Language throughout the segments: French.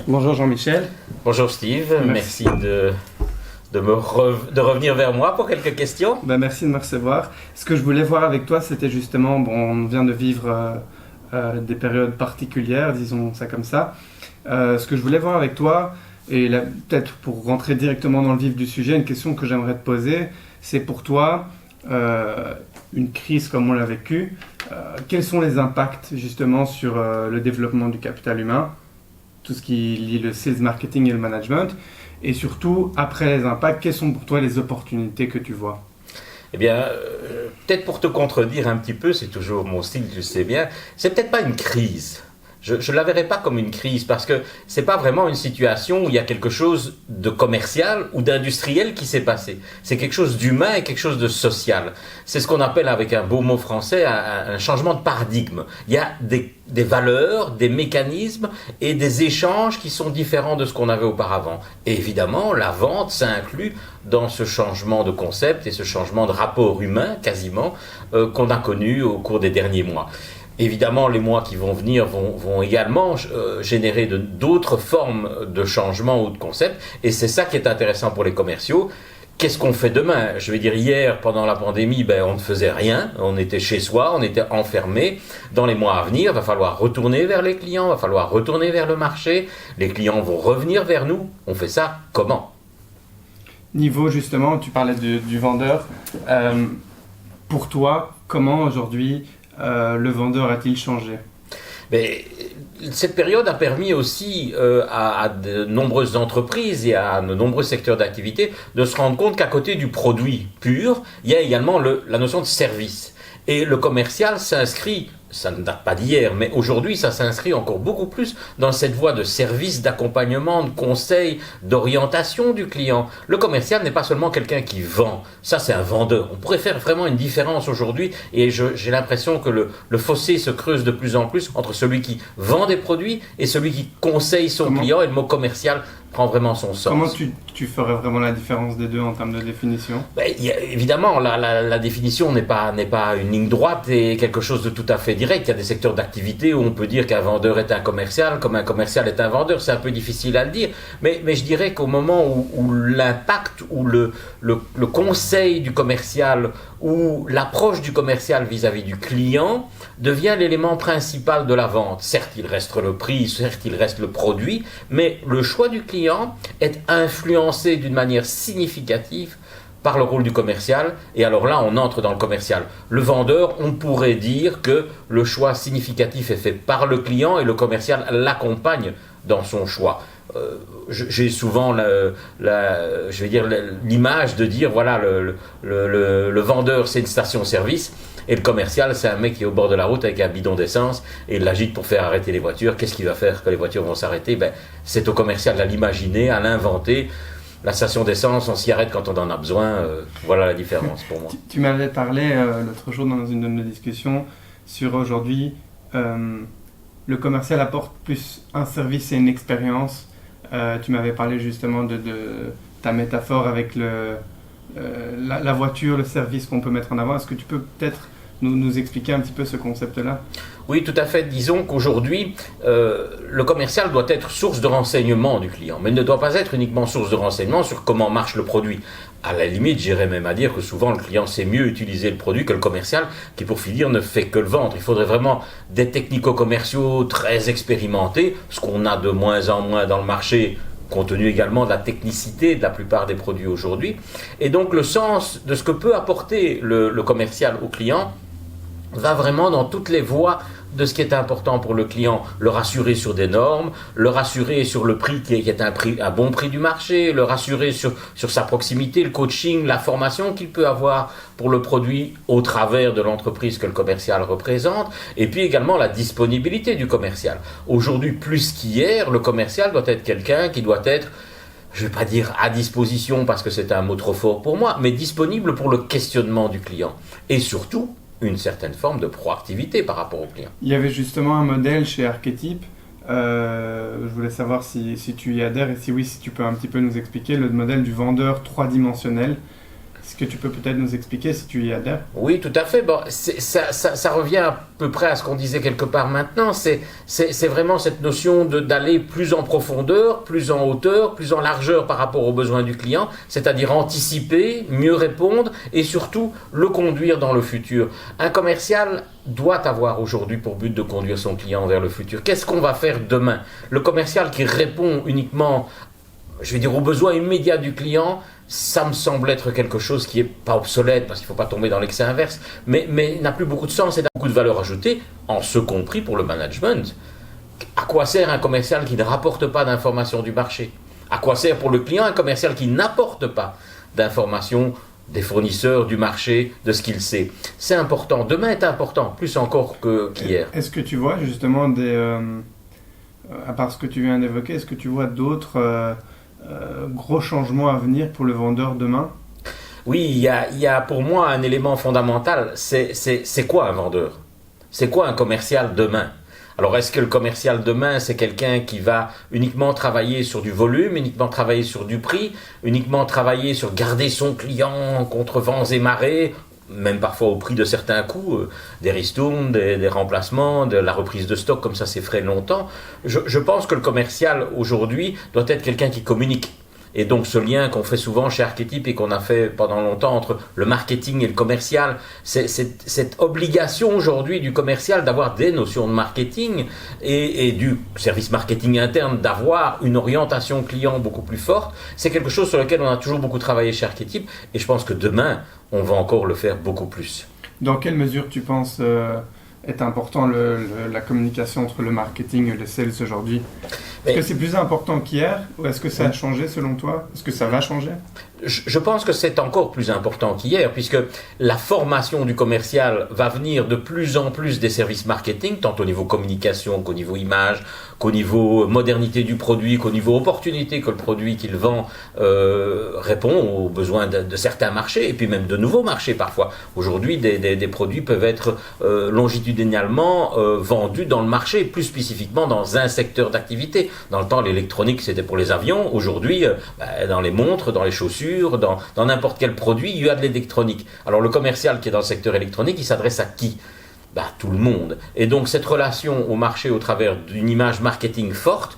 Bonjour Jean-Michel. Bonjour Steve, merci de revenir vers moi pour quelques questions. Merci de me recevoir. Ce que je voulais voir avec toi, c'était justement, on vient de vivre des périodes particulières, disons ça comme ça. Ce que je voulais voir avec toi, et peut-être pour rentrer directement dans le vif du sujet, une question que j'aimerais te poser, c'est pour toi, une crise comme on l'a vécue, quels sont les impacts justement sur le développement du capital humain, tout ce qui lie le sales marketing et le management, et surtout, après les impacts, quelles sont pour toi les opportunités que tu vois? Eh bien, peut-être pour te contredire un petit peu, c'est toujours mon style, tu le sais bien, c'est peut-être pas une crise. Je ne la verrai pas comme une crise parce que c'est pas vraiment une situation où il y a quelque chose de commercial ou d'industriel qui s'est passé. C'est quelque chose d'humain et quelque chose de social. C'est ce qu'on appelle avec un beau mot français un changement de paradigme. Il y a des valeurs, des mécanismes et des échanges qui sont différents de ce qu'on avait auparavant. Et évidemment, la vente s'inclut dans ce changement de concept et ce changement de rapport humain quasiment qu'on a connu au cours des derniers mois. Évidemment, les mois qui vont venir vont également générer d'autres formes de changements ou de concepts, et c'est ça qui est intéressant pour les commerciaux. Qu'est-ce qu'on fait demain? Je vais dire, hier, pendant la pandémie, on ne faisait rien, on était chez soi, on était enfermés. Dans les mois à venir, il va falloir retourner vers les clients, il va falloir retourner vers le marché, les clients vont revenir vers nous. On fait ça comment? Niveau justement, tu parlais du vendeur. Pour toi, comment aujourd'hui le vendeur a-t-il changé? Mais cette période a permis aussi à de nombreuses entreprises et à de nombreux secteurs d'activité de se rendre compte qu'à côté du produit pur, il y a également la notion de service. Et le commercial s'inscrit, ça ne date pas d'hier, mais aujourd'hui ça s'inscrit encore beaucoup plus dans cette voie de service, d'accompagnement, de conseil, d'orientation du client. Le commercial n'est pas seulement quelqu'un qui vend, ça c'est un vendeur. On pourrait faire vraiment une différence aujourd'hui et j'ai l'impression que le fossé se creuse de plus en plus entre celui qui vend des produits et celui qui conseille son client, et le mot commercial prend vraiment son sens. Comment tu ferais vraiment la différence des deux en termes de définition? Évidemment, la définition n'est pas une ligne droite et quelque chose de tout à fait direct. Il y a des secteurs d'activité où on peut dire qu'un vendeur est un commercial, comme un commercial est un vendeur. C'est un peu difficile à le dire. Mais je dirais qu'au moment où l'impact, ou le conseil du commercial, ou l'approche du commercial vis-à-vis du client devient l'élément principal de la vente. Certes, il reste le prix, certes, il reste le produit, mais le choix du client est influencé d'une manière significative par le rôle du commercial, et alors là, on entre dans le commercial. Le vendeur, on pourrait dire que le choix significatif est fait par le client et le commercial l'accompagne dans son choix. J'ai souvent l'image de dire, voilà, le vendeur, c'est une station-service, et le commercial, c'est un mec qui est au bord de la route avec un bidon d'essence et il l'agite pour faire arrêter les voitures. Qu'est-ce qu'il va faire quand les voitures vont s'arrêter? C'est au commercial à l'imaginer, à l'inventer. La station d'essence, on s'y arrête quand on en a besoin. Voilà la différence pour moi. Tu m'avais parlé l'autre jour dans une de nos discussions sur aujourd'hui, le commercial apporte plus un service et une expérience. Tu m'avais parlé justement de ta métaphore avec la voiture, le service qu'on peut mettre en avant. Est-ce que tu peux peut-être nous expliquer un petit peu ce concept-là? Oui, tout à fait. Disons qu'aujourd'hui, le commercial doit être source de renseignement du client, mais il ne doit pas être uniquement source de renseignement sur comment marche le produit. À la limite, j'irais même à dire que souvent le client sait mieux utiliser le produit que le commercial, qui pour finir ne fait que le vendre. Il faudrait vraiment des technico-commerciaux très expérimentés, ce qu'on a de moins en moins dans le marché, compte tenu également de la technicité de la plupart des produits aujourd'hui. Et donc le sens de ce que peut apporter le commercial au client va vraiment dans toutes les voies de ce qui est important pour le client. Le rassurer sur des normes, le rassurer sur le prix qui est un bon prix du marché, le rassurer sur sa proximité, le coaching, la formation qu'il peut avoir pour le produit au travers de l'entreprise que le commercial représente, et puis également la disponibilité du commercial. Aujourd'hui, plus qu'hier, le commercial doit être quelqu'un qui doit être, je ne vais pas dire à disposition parce que c'est un mot trop fort pour moi, mais disponible pour le questionnement du client. Et surtout, une certaine forme de proactivité par rapport au client. Il y avait justement un modèle chez Archetype. Je voulais savoir si tu y adhères, et si oui, si tu peux un petit peu nous expliquer le modèle du vendeur 3-dimensionnel. Est-ce que tu peux peut-être nous expliquer si tu y adhères? Oui, tout à fait. Bon, ça revient à peu près à ce qu'on disait quelque part maintenant. C'est vraiment cette notion d'aller plus en profondeur, plus en hauteur, plus en largeur par rapport aux besoins du client, c'est-à-dire anticiper, mieux répondre et surtout le conduire dans le futur. Un commercial doit avoir aujourd'hui pour but de conduire son client vers le futur. Qu'est-ce qu'on va faire demain? Le commercial qui répond uniquement, je vais dire, aux besoins immédiats du client, ça me semble être quelque chose qui n'est pas obsolète, parce qu'il ne faut pas tomber dans l'excès inverse, mais n'a plus beaucoup de sens et n'a beaucoup de valeur ajoutée, en ce compris pour le management. À quoi sert un commercial qui ne rapporte pas d'informations du marché? À quoi sert pour le client un commercial qui n'apporte pas d'informations des fournisseurs, du marché, de ce qu'il sait? C'est important. Demain est important, plus encore qu'hier. Est-ce que tu vois justement à part ce que tu viens d'évoquer, est-ce que tu vois d'autres gros changements à venir pour le vendeur demain? Oui, il y a pour moi un élément fondamental. C'est quoi un vendeur? C'est quoi un commercial demain? Alors, est-ce que le commercial demain, c'est quelqu'un qui va uniquement travailler sur du volume, uniquement travailler sur du prix, uniquement travailler sur garder son client contre vents et marées, même parfois au prix de certains coûts, des ristournes, des remplacements, de la reprise de stock, comme ça s'effraie longtemps. Je pense que le commercial aujourd'hui doit être quelqu'un qui communique. Et donc ce lien qu'on fait souvent chez Archetype et qu'on a fait pendant longtemps entre le marketing et le commercial, c'est cette obligation aujourd'hui du commercial d'avoir des notions de marketing et du service marketing interne d'avoir une orientation client beaucoup plus forte. C'est quelque chose sur lequel on a toujours beaucoup travaillé chez Archetype et je pense que demain, on va encore le faire beaucoup plus. Dans quelle mesure tu penses est important la communication entre le marketing et le sales aujourd'hui? Est-ce que c'est plus important qu'hier ou est-ce que ça a changé selon toi? Est-ce que ça va changer? Je pense que c'est encore plus important qu'hier, puisque la formation du commercial va venir de plus en plus des services marketing, tant au niveau communication qu'au niveau image, qu'au niveau modernité du produit, qu'au niveau opportunité que le produit qu'il vend répond aux besoins de certains marchés, et puis même de nouveaux marchés parfois. Aujourd'hui, des produits peuvent être longitudinalement vendus dans le marché, plus spécifiquement dans un secteur d'activité. Dans le temps, l'électronique, c'était pour les avions. Aujourd'hui, dans les montres, dans les chaussures, dans n'importe quel produit, il y a de l'électronique. Alors le commercial qui est dans le secteur électronique, il s'adresse à qui? Tout le monde. Et donc cette relation au marché au travers d'une image marketing forte,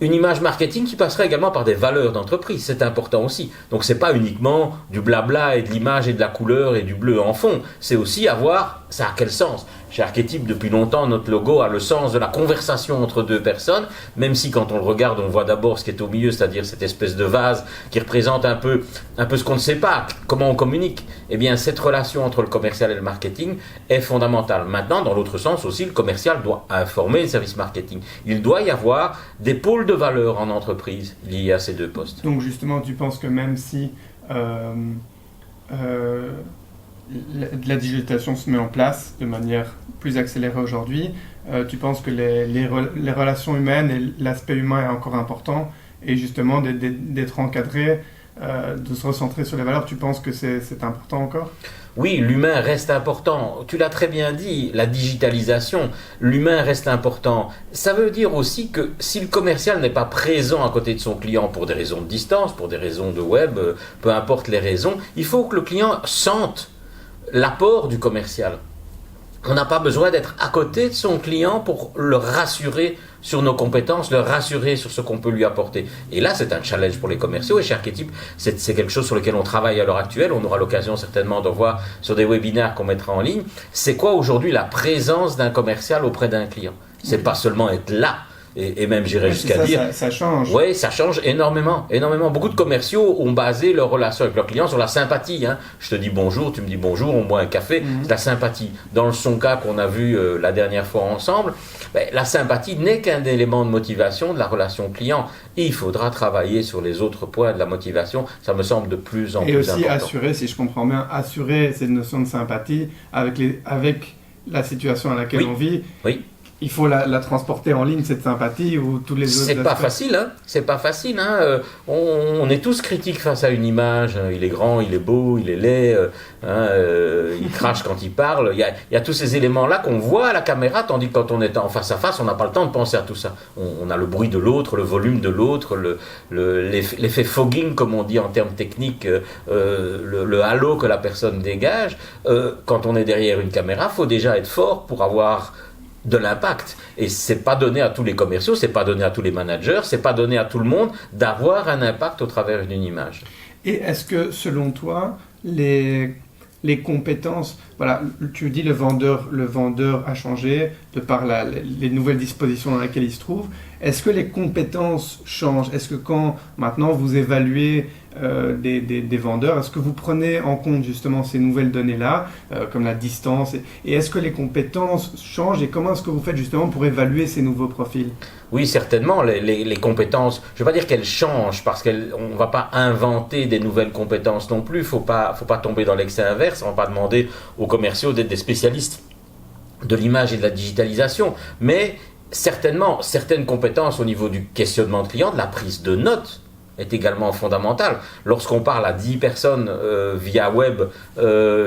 une image marketing qui passerait également par des valeurs d'entreprise, c'est important aussi. Donc c'est pas uniquement du blabla et de l'image et de la couleur et du bleu en fond, c'est aussi avoir, ça a quel sens? Chez Archetype, depuis longtemps, notre logo a le sens de la conversation entre deux personnes, même si quand on le regarde, on voit d'abord ce qui est au milieu, c'est-à-dire cette espèce de vase qui représente un peu ce qu'on ne sait pas, comment on communique. Eh bien, cette relation entre le commercial et le marketing est fondamentale. Maintenant, dans l'autre sens aussi, le commercial doit informer le service marketing. Il doit y avoir des pôles de valeur en entreprise liés à ces deux postes. Donc justement, tu penses que même si la digitalisation se met en place de manière plus accélérée aujourd'hui, tu penses que les relations humaines et l'aspect humain est encore important et justement d'être encadré, de se recentrer sur les valeurs, tu penses que c'est important encore? Oui, l'humain reste important. Tu l'as très bien dit, la digitalisation, l'humain reste important. Ça veut dire aussi que si le commercial n'est pas présent à côté de son client pour des raisons de distance, pour des raisons de web, peu importe les raisons, il faut que le client sente l'apport du commercial. On n'a pas besoin d'être à côté de son client pour le rassurer sur nos compétences, le rassurer sur ce qu'on peut lui apporter. Et là, c'est un challenge pour les commerciaux. Et chez Archetype, c'est quelque chose sur lequel on travaille à l'heure actuelle. On aura l'occasion certainement de voir sur des webinaires qu'on mettra en ligne. C'est quoi aujourd'hui la présence d'un commercial auprès d'un client? C'est pas seulement être là. Et même j'irais jusqu'à dire... Ça change. Oui, ça change énormément, énormément. Beaucoup de commerciaux ont basé leur relation avec leurs clients sur la sympathie. Hein. Je te dis bonjour, tu me dis bonjour, on boit un café, c'est la sympathie. Dans le son cas qu'on a vu la dernière fois ensemble, la sympathie n'est qu'un élément de motivation de la relation client. Et il faudra travailler sur les autres points de la motivation. Ça me semble de plus en plus important. Et aussi assurer, si je comprends bien, assurer cette notion de sympathie avec la situation à laquelle on vit. Oui. il faut la transporter en ligne, cette sympathie, ou tous les autres. C'est pas facile, hein. C'est pas facile, hein. On est tous critiques face à une image. Il est grand, il est beau, il est laid, il crache quand il parle. Il y a tous ces éléments-là qu'on voit à la caméra, tandis que quand on est en face à face, on n'a pas le temps de penser à tout ça. On a le bruit de l'autre, le volume de l'autre, l'effet fogging, comme on dit en termes techniques, le halo que la personne dégage. Quand on est derrière une caméra, il faut déjà être fort pour avoir de l'impact. Et c'est pas donné à tous les commerciaux, c'est pas donné à tous les managers, c'est pas donné à tout le monde d'avoir un impact au travers d'une image. Et est-ce que, selon toi, les compétences, voilà, tu dis le vendeur a changé de par les nouvelles dispositions dans lesquelles il se trouve. Est-ce que les compétences changent? Est-ce que quand maintenant vous évaluez des vendeurs, est-ce que vous prenez en compte justement ces nouvelles données-là, comme la distance, et est-ce que les compétences changent, et comment est-ce que vous faites justement pour évaluer ces nouveaux profils? Oui, certainement, les compétences, je ne vais pas dire qu'elles changent, parce qu'on ne va pas inventer des nouvelles compétences non plus, faut pas tomber dans l'excès inverse, on ne va pas demander aux commerciaux d'être des spécialistes de l'image et de la digitalisation, mais certainement, certaines compétences au niveau du questionnement de client, de la prise de notes, est également fondamentale. Lorsqu'on parle à 10 personnes via web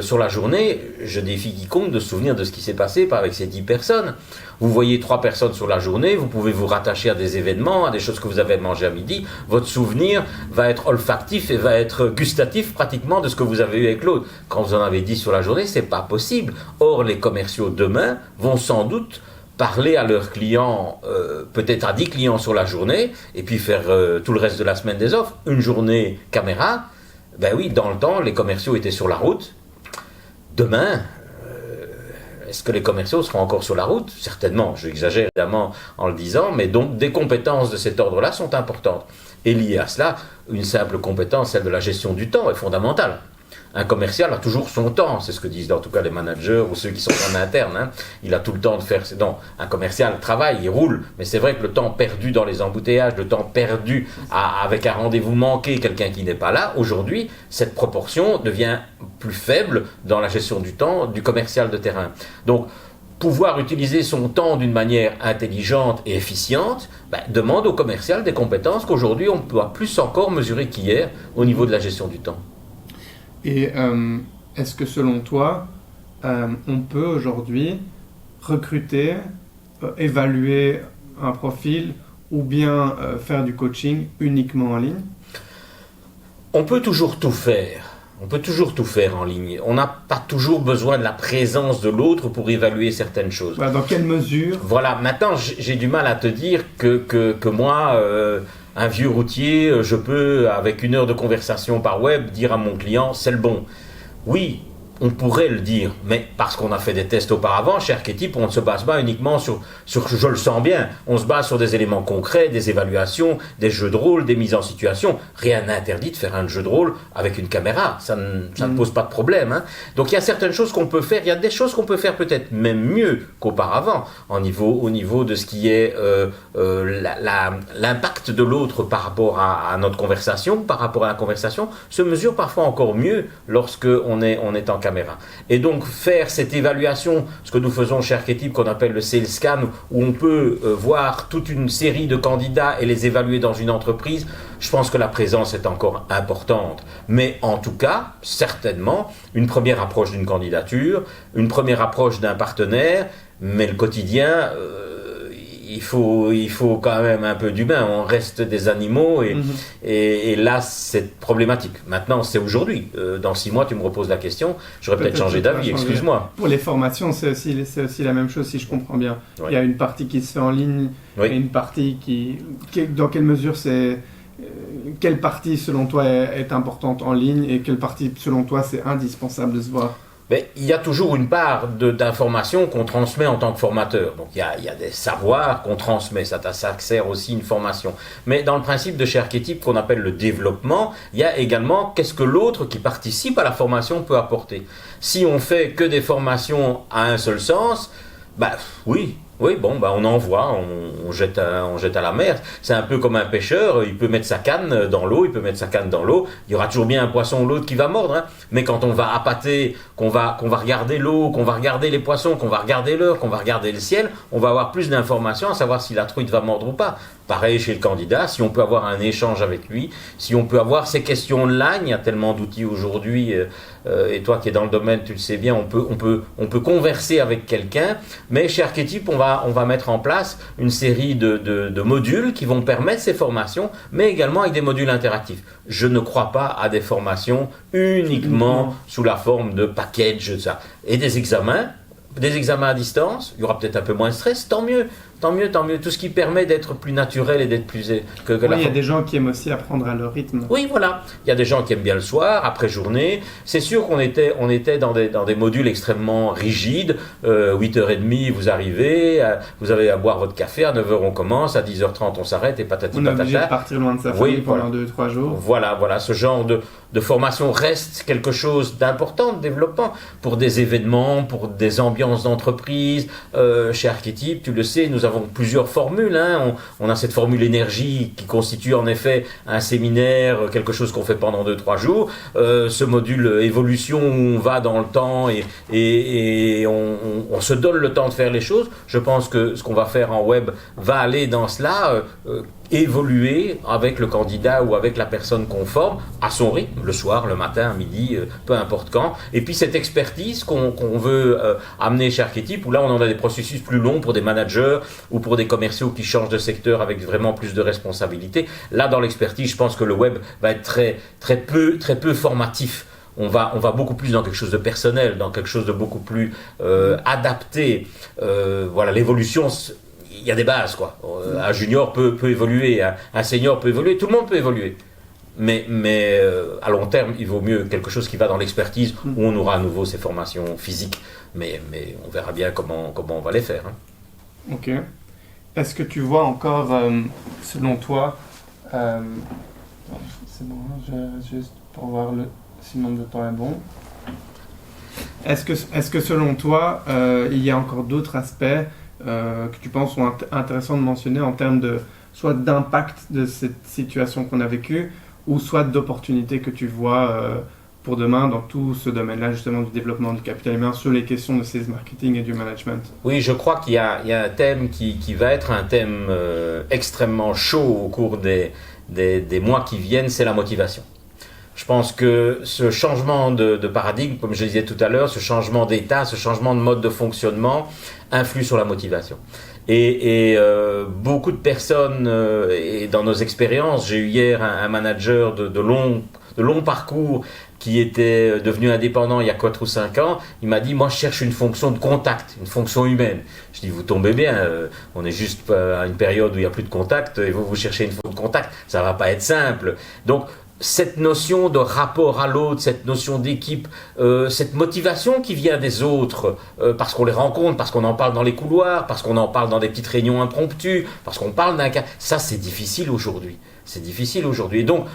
sur la journée, je défie quiconque de se souvenir de ce qui s'est passé avec ces 10 personnes. Vous voyez 3 personnes sur la journée, vous pouvez vous rattacher à des événements, à des choses que vous avez mangées à midi. Votre souvenir va être olfactif et va être gustatif pratiquement de ce que vous avez eu avec l'autre. Quand vous en avez 10 sur la journée, c'est pas possible. Or, les commerciaux demain vont sans doute parler à leurs clients, peut-être à 10 clients sur la journée, et puis faire tout le reste de la semaine des offres. Une journée caméra, ben oui, dans le temps, les commerciaux étaient sur la route. Demain, est-ce que les commerciaux seront encore sur la route? Certainement, j'exagère évidemment en le disant, mais donc des compétences de cet ordre-là sont importantes. Et liées à cela, une simple compétence, celle de la gestion du temps, est fondamentale. Un commercial a toujours son temps, c'est ce que disent en tout cas les managers ou ceux qui sont en interne. Hein. Il a tout le temps de faire. Non, un commercial travaille, il roule, mais c'est vrai que le temps perdu dans les embouteillages, le temps perdu avec un rendez-vous manqué, quelqu'un qui n'est pas là, aujourd'hui, cette proportion devient plus faible dans la gestion du temps du commercial de terrain. Donc, pouvoir utiliser son temps d'une manière intelligente et efficiente demande au commercial des compétences qu'aujourd'hui on doit plus encore mesurer qu'hier au niveau de la gestion du temps. Et est-ce que selon toi, on peut aujourd'hui recruter, évaluer un profil ou bien faire du coaching uniquement en ligne? On peut toujours tout faire. On peut toujours tout faire en ligne. On n'a pas toujours besoin de la présence de l'autre pour évaluer certaines choses. Voilà, dans quelle mesure? Voilà, maintenant j'ai du mal à te dire que moi... un vieux routier, je peux, avec 1 heure de conversation par web, dire à mon client, c'est le bon. Oui, on pourrait le dire, mais parce qu'on a fait des tests auparavant, chez Archetype, on ne se base pas uniquement sur je le sens bien, on se base sur des éléments concrets, des évaluations, des jeux de rôle, des mises en situation. Rien n'interdit de faire un jeu de rôle avec une caméra, ça ne pose pas de problème. Hein. Donc il y a certaines choses qu'on peut faire, il y a des choses qu'on peut faire peut-être même mieux qu'auparavant, au niveau de ce qui est l'impact de l'autre par rapport à notre conversation, par rapport à la conversation, se mesure parfois encore mieux lorsque on est en caméra. Et donc faire cette évaluation, ce que nous faisons chez Archetype qu'on appelle le sales scan, où on peut voir toute une série de candidats et les évaluer dans une entreprise, je pense que la présence est encore importante. Mais en tout cas, certainement, une première approche d'une candidature, une première approche d'un partenaire, mais le quotidien... il faut quand même un peu d'humain, on reste des animaux et là c'est problématique. Maintenant c'est aujourd'hui, dans 6 mois tu me reposes la question, j'aurais peut-être changé d'avis, excuse-moi. Pour les formations c'est aussi la même chose si je comprends bien. Oui. Il y a une partie qui se fait en ligne et une partie qui dans quelle mesure c'est... Quelle partie selon toi est importante en ligne et quelle partie selon toi c'est indispensable de se voir? Mais il y a toujours une part d'information qu'on transmet en tant que formateur. Donc il y a des savoirs qu'on transmet, ça sert aussi une formation. Mais dans le principe de chez Archetype qu'on appelle le développement, il y a également qu'est-ce que l'autre qui participe à la formation peut apporter. Si on fait que des formations à un seul sens, oui, Oui, bon, bah on envoie, on jette à la mer. C'est un peu comme un pêcheur, il peut mettre sa canne dans l'eau, il y aura toujours bien un poisson ou l'autre qui va mordre, hein. Mais quand on va appâter, qu'on va regarder l'eau, qu'on va regarder les poissons, qu'on va regarder l'heure, qu'on va regarder le ciel, on va avoir plus d'informations à savoir si la truite va mordre ou pas. Pareil chez le candidat, si on peut avoir un échange avec lui, si on peut avoir ces questions online, il y a tellement d'outils aujourd'hui, et toi qui es dans le domaine, tu le sais bien, on peut converser avec quelqu'un, mais chez Archetype, on va mettre en place une série de modules qui vont permettre ces formations, mais également avec des modules interactifs. Je ne crois pas à des formations uniquement sous la forme de package, ça. Et des examens à distance, il y aura peut-être un peu moins de stress, tant mieux. Tout ce qui permet d'être plus naturel et d'être plus... Oui, il y a des gens qui aiment aussi apprendre à leur rythme. Oui, voilà. Il y a des gens qui aiment bien le soir, après journée. C'est sûr qu'on était dans des modules extrêmement rigides. 8h30, vous arrivez, vous avez à boire votre café, à 9h on commence, à 10h30 on s'arrête et patati patata. On est obligé de partir loin de sa famille pendant 2-3 jours. Voilà. Ce genre de formation reste quelque chose d'important, de développement, pour des événements, pour des ambiances d'entreprise. Chez Archetype, tu le sais, nous avons plusieurs formules, hein. On a cette formule énergie qui constitue en effet un séminaire, quelque chose qu'on fait pendant 2-3 jours. Ce module évolution où on va dans le temps et on se donne le temps de faire les choses. Je pense que ce qu'on va faire en web va aller dans cela, évoluer avec le candidat ou avec la personne qu'on forme à son rythme, le soir, le matin, à midi, peu importe quand. Et puis cette expertise qu'on veut amener chez Archetype, où là on en a des processus plus longs pour des managers ou pour des commerciaux qui changent de secteur avec vraiment plus de responsabilités. Là dans l'expertise, je pense que le web va être très peu formatif. On va beaucoup plus dans quelque chose de personnel, dans quelque chose de beaucoup plus adapté. Voilà, l'évolution... Il y a des bases, quoi. Un junior peut évoluer, un senior peut évoluer, tout le monde peut évoluer. Mais à long terme, il vaut mieux quelque chose qui va dans l'expertise, où on aura à nouveau ces formations physiques. Mais on verra bien comment on va les faire. Hein. Ok. Est-ce que tu vois encore, selon toi, c'est bon, juste pour voir si le nombre de temps est bon. Est-ce que selon toi, il y a encore d'autres aspects que tu penses sont intéressants de mentionner en termes de soit d'impact de cette situation qu'on a vécue ou soit d'opportunités que tu vois pour demain dans tout ce domaine-là justement du développement du capital humain sur les questions de sales marketing et du management? Oui, je crois qu'il y a un thème qui va être un thème extrêmement chaud au cours des mois qui viennent, c'est la motivation. Je pense que ce changement de paradigme, comme je le disais tout à l'heure, ce changement d'état, ce changement de mode de fonctionnement influe sur la motivation. Et beaucoup de personnes, et dans nos expériences, j'ai eu hier un manager de long parcours qui était devenu indépendant il y a 4 ou 5 ans, il m'a dit, moi je cherche une fonction de contact, une fonction humaine. Je dis, vous tombez bien, on est juste à une période où il n'y a plus de contact, et vous cherchez une fonction de contact, ça ne va pas être simple. Donc, cette notion de rapport à l'autre, cette notion d'équipe, cette motivation qui vient des autres, parce qu'on les rencontre, parce qu'on en parle dans les couloirs, parce qu'on en parle dans des petites réunions impromptues, parce qu'on parle d'un cas, ça c'est difficile aujourd'hui. C'est difficile aujourd'hui. Et donc,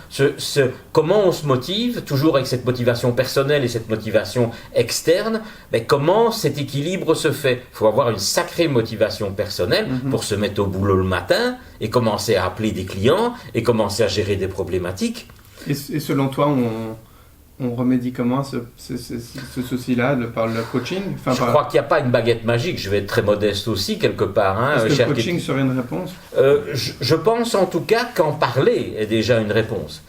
comment on se motive, toujours avec cette motivation personnelle et cette motivation externe, mais comment cet équilibre se fait? Il faut avoir une sacrée motivation personnelle pour se mettre au boulot le matin et commencer à appeler des clients et commencer à gérer des problématiques. Et selon toi, on remédie comment ce souci-là par le coaching? Je crois qu'il n'y a pas une baguette magique, je vais être très modeste aussi quelque part. Hein, est-ce que le coaching serait une réponse? Je pense en tout cas qu'en parler est déjà une réponse.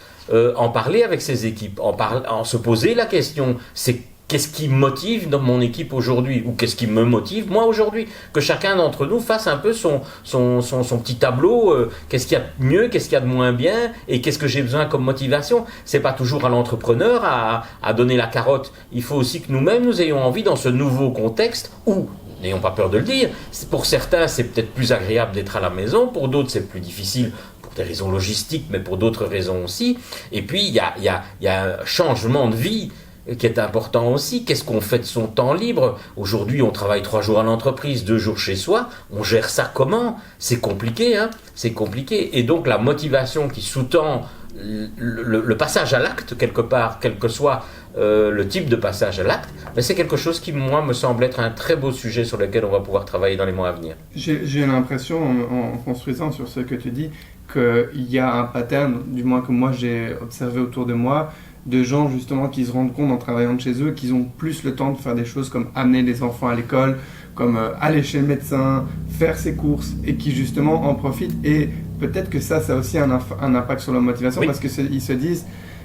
En parler avec ses équipes, en se poser la question, c'est qu'est-ce qui motive dans mon équipe aujourd'hui ou qu'est-ce qui me motive moi aujourd'hui? Que chacun d'entre nous fasse un peu son petit tableau, qu'est-ce qu'il y a de mieux, qu'est-ce qu'il y a de moins bien et qu'est-ce que j'ai besoin comme motivation. C'est pas toujours à l'entrepreneur à donner la carotte. Il faut aussi que nous-mêmes nous ayons envie dans ce nouveau contexte où, n'ayons pas peur de le dire, pour certains c'est peut-être plus agréable d'être à la maison, pour d'autres c'est plus difficile pour des raisons logistiques mais pour d'autres raisons aussi. Et puis il y a un changement de vie qui est important aussi. Qu'est-ce qu'on fait de son temps libre? Aujourd'hui, on travaille 3 jours à l'entreprise, 2 jours chez soi. On gère ça comment? C'est compliqué, hein? C'est compliqué. Et donc, la motivation qui sous-tend le passage à l'acte, quelque part, quel que soit le type de passage à l'acte, mais c'est quelque chose qui, moi, me semble être un très beau sujet sur lequel on va pouvoir travailler dans les mois à venir. J'ai l'impression, en construisant sur ce que tu dis, qu'il y a un pattern, du moins que moi j'ai observé autour de moi, de gens justement qui se rendent compte en travaillant de chez eux qu'ils ont plus le temps de faire des choses comme amener les enfants à l'école, comme aller chez le médecin, faire ses courses, et qui justement en profitent. Et peut-être que ça a aussi un impact sur leur motivation, Oui. parce qu'ils se disent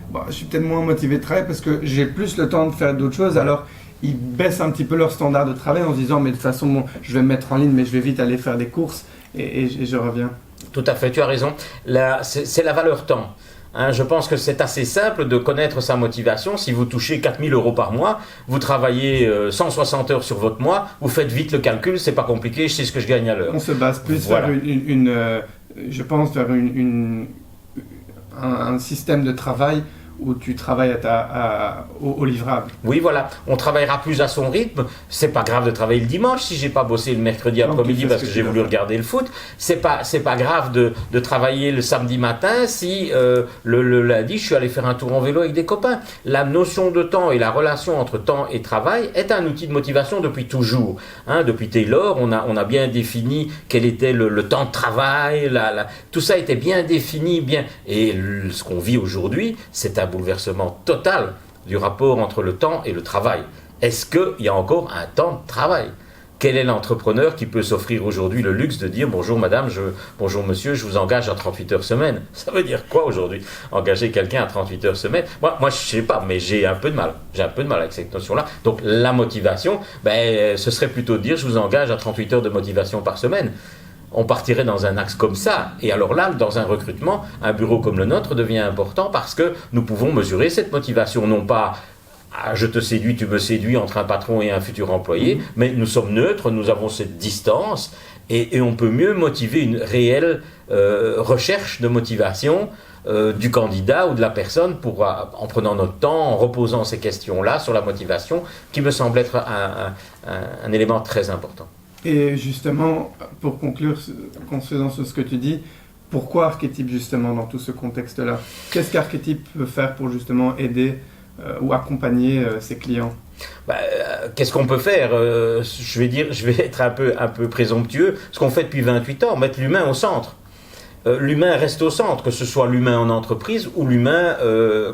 bon, je suis peut-être moins motivé de travailler parce que j'ai plus le temps de faire d'autres choses. Alors ils baissent un petit peu leur standard de travail en se disant mais de toute façon bon, je vais me mettre en ligne, mais je vais vite aller faire des courses et je reviens. Tout à fait, tu as raison. C'est la valeur temps. Hein, je pense que c'est assez simple de connaître sa motivation. Si vous touchez 4 000 € par mois, vous travaillez 160 heures sur votre mois, vous faites vite le calcul, c'est pas compliqué, je sais ce que je gagne à l'heure. On se base plus Voilà. vers je pense vers un système de travail où tu travailles au livrable. Oui, voilà, on travaillera plus à son rythme. C'est pas grave de travailler le dimanche si j'ai pas bossé le mercredi Donc, après-midi tu fais parce ce que que j'ai tu voulu veux. regarder le foot. C'est pas grave de travailler le samedi matin si le lundi je suis allé faire un tour en vélo avec des copains. La notion de temps et la relation entre temps et travail est un outil de motivation depuis toujours. Hein, depuis Taylor, on a bien défini quel était le temps de travail. Tout ça était bien défini, bien. Et ce qu'on vit aujourd'hui, c'est un bouleversement total du rapport entre le temps et le travail. Est-ce qu'il y a encore un temps de travail ? Quel est l'entrepreneur qui peut s'offrir aujourd'hui le luxe de dire bonjour madame, bonjour monsieur, je vous engage à 38 heures semaine ? Ça veut dire quoi aujourd'hui ? Engager quelqu'un à 38 heures semaine ? Moi je sais pas, mais j'ai un peu de mal. J'ai un peu de mal avec cette notion-là. Donc la motivation, ce serait plutôt de dire je vous engage à 38 heures de motivation par semaine. On partirait dans un axe comme ça. Et alors là, dans un recrutement, un bureau comme le nôtre devient important parce que nous pouvons mesurer cette motivation, non pas je te séduis, tu me séduis entre un patron et un futur employé, mais nous sommes neutres, nous avons cette distance et on peut mieux motiver une réelle recherche de motivation du candidat ou de la personne en prenant notre temps, en reposant ces questions-là sur la motivation, qui me semble être un élément très important. Et justement, pour conclure, concernant ce que tu dis, pourquoi Archetype justement dans tout ce contexte-là ? Qu'est-ce qu'Archetype peut faire pour justement aider ou accompagner ses clients ? Qu'est-ce qu'on peut faire ? Je vais être un peu présomptueux. Ce qu'on fait depuis 28 ans, mettre l'humain au centre. L'humain reste au centre, que ce soit l'humain en entreprise ou l'humain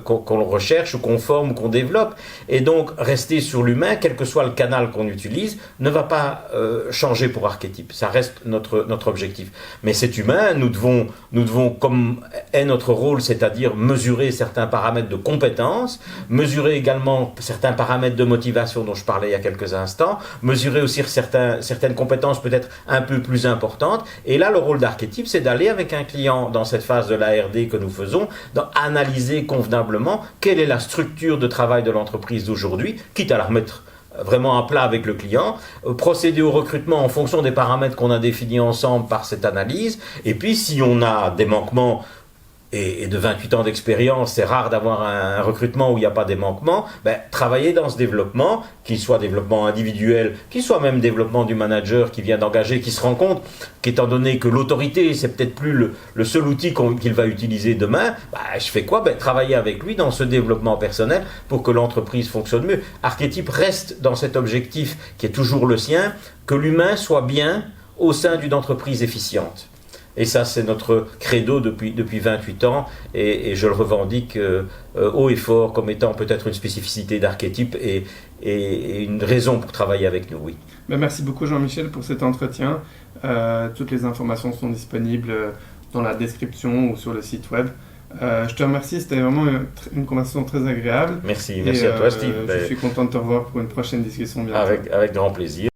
qu'on recherche ou qu'on forme ou qu'on développe. Et donc, rester sur l'humain, quel que soit le canal qu'on utilise, ne va pas changer pour Archetype. Ça reste notre objectif. Mais cet humain, nous devons, comme est notre rôle, c'est-à-dire mesurer certains paramètres de compétence, mesurer également certains paramètres de motivation dont je parlais il y a quelques instants, mesurer aussi certaines compétences peut-être un peu plus importantes. Et là, le rôle d'Archetype, c'est d'aller avec un client dans cette phase de l'ARD que nous faisons, d'analyser convenablement quelle est la structure de travail de l'entreprise d'aujourd'hui, quitte à la remettre vraiment à plat avec le client, procéder au recrutement en fonction des paramètres qu'on a définis ensemble par cette analyse, et puis si on a des manquements, et de 28 ans d'expérience, c'est rare d'avoir un recrutement où il n'y a pas des manquements, travailler dans ce développement, qu'il soit développement individuel, qu'il soit même développement du manager qui vient d'engager, qui se rend compte qu'étant donné que l'autorité, c'est peut-être plus le seul outil qu'il va utiliser demain, je fais quoi ? Travailler avec lui dans ce développement personnel pour que l'entreprise fonctionne mieux. Archetype reste dans cet objectif qui est toujours le sien, que l'humain soit bien au sein d'une entreprise efficiente. Et ça, c'est notre credo depuis 28 ans et je le revendique haut et fort comme étant peut-être une spécificité d'Archetype et une raison pour travailler avec nous, oui. Merci beaucoup Jean-Michel pour cet entretien. Toutes les informations sont disponibles dans la description ou sur le site web. Je te remercie, c'était vraiment une conversation très agréable. Merci à toi Steve. Je suis content de te revoir pour une prochaine discussion bientôt. Avec grand plaisir.